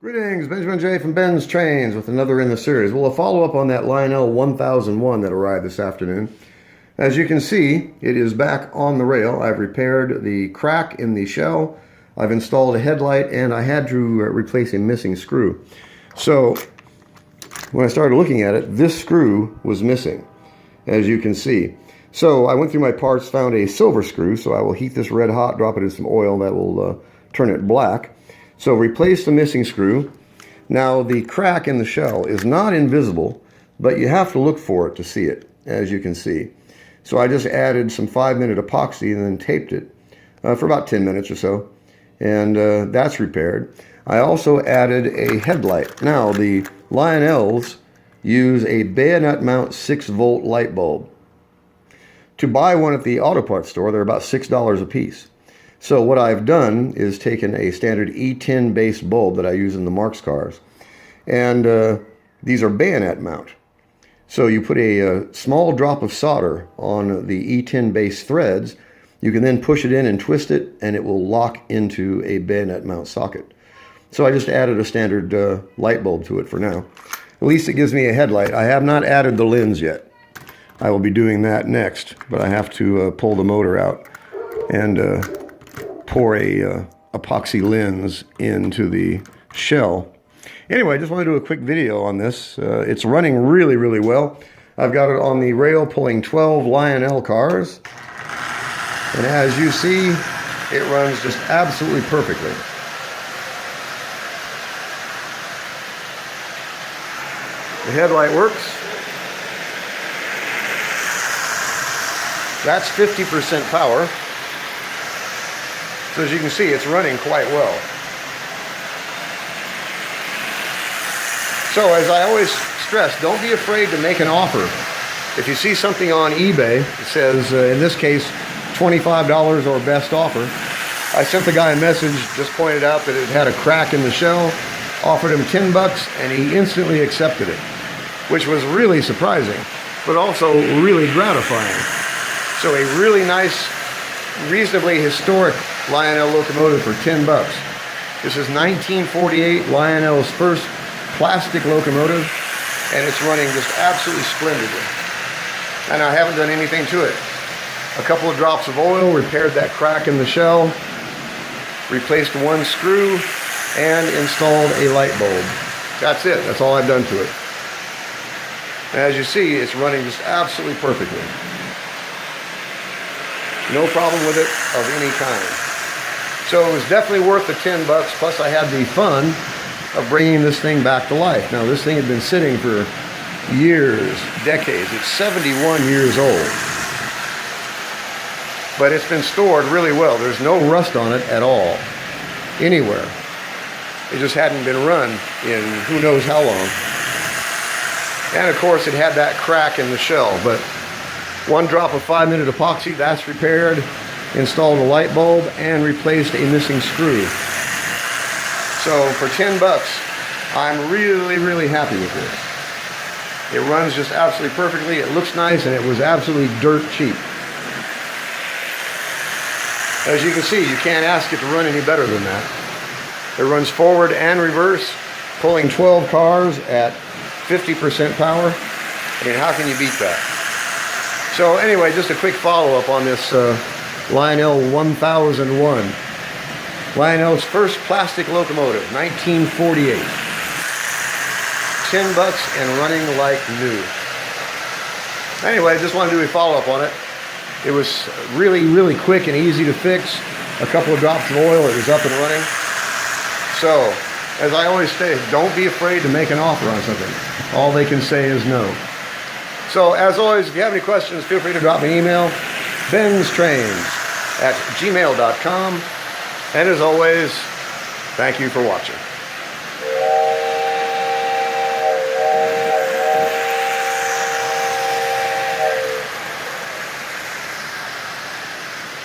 Greetings, Benjamin J. from Ben's Trains with another in the series. Well, a follow-up on that Lionel 1001 that arrived this afternoon. As you can see, it is back on the rail. I've repaired the crack in the shell. I've installed a headlight, and I had to replace a missing screw. So, when I started looking at it, this screw was missing, as you can see. So, I went through my parts, found a silver screw, so I will heat this red hot, drop it in some oil that will turn it black. So replace the missing screw. Now the crack in the shell is not invisible, but you have to look for it to see it, as you can see. So I just added some 5-minute epoxy and then taped it for about 10 minutes or so. And that's repaired. I also added a headlight. Now the Lionels use a bayonet mount 6-volt light bulb. To buy one at the auto parts store, they're about $6 a piece. So what I've done is taken a standard E10 base bulb that I use in the Marx cars, and these are bayonet mount. So you put a small drop of solder on the E10 base threads. You can then push it in and twist it, and it will lock into a bayonet mount socket. So I just added a standard light bulb to it for now. At least it gives me a headlight. I have not added the lens yet. I will be doing that next, but I have to pull the motor out and pour a epoxy lens into the shell. Anyway, I just want to do a quick video on this. It's running really, really well. I've got it on the rail pulling 12 Lionel cars. And as you see, it runs just absolutely perfectly. The headlight works. That's 50% power. So as you can see, it's running quite well. So as I always stress, don't be afraid to make an offer. If you see something on eBay that says, in this case, $25 or best offer, I sent the guy a message, just pointed out that it had a crack in the shell, offered him $10, and he instantly accepted it, which was really surprising, but also really gratifying. So a really nice, reasonably historic Lionel locomotive for $10. This is 1948 Lionel's first plastic locomotive, and it's running just absolutely splendidly. And I haven't done anything to it. A couple of drops of oil, repaired that crack in the shell, replaced one screw, and installed a light bulb. That's it. That's all I've done to it. And as you see, it's running just absolutely perfectly. No problem with it of any kind. So it was definitely worth the $10, plus I had the fun of bringing this thing back to life. Now this thing had been sitting for years, decades. It's 71 years old. But it's been stored really well. There's no rust on it at all, anywhere. It just hadn't been run in who knows how long. And of course it had that crack in the shell, but one drop of 5-minute epoxy, that's repaired, installed a light bulb, and replaced a missing screw. So for $10, I'm really, really happy with this. It runs just absolutely perfectly, it looks nice, and it was absolutely dirt cheap. As you can see, you can't ask it to run any better than that. It runs forward and reverse, pulling 12 cars at 50% power. I mean, how can you beat that? So anyway, just a quick follow-up on this Lionel 1001. Lionel's first plastic locomotive, 1948. $10 and running like new. Anyway, I just want to do a follow-up on it. It was really, really quick and easy to fix. A couple of drops of oil, it was up and running. So, as I always say, don't be afraid to make an offer on something. All they can say is no. So, as always, if you have any questions, feel free to drop me an email, BENZTRAINZ@gmail.com. And as always, thank you for watching.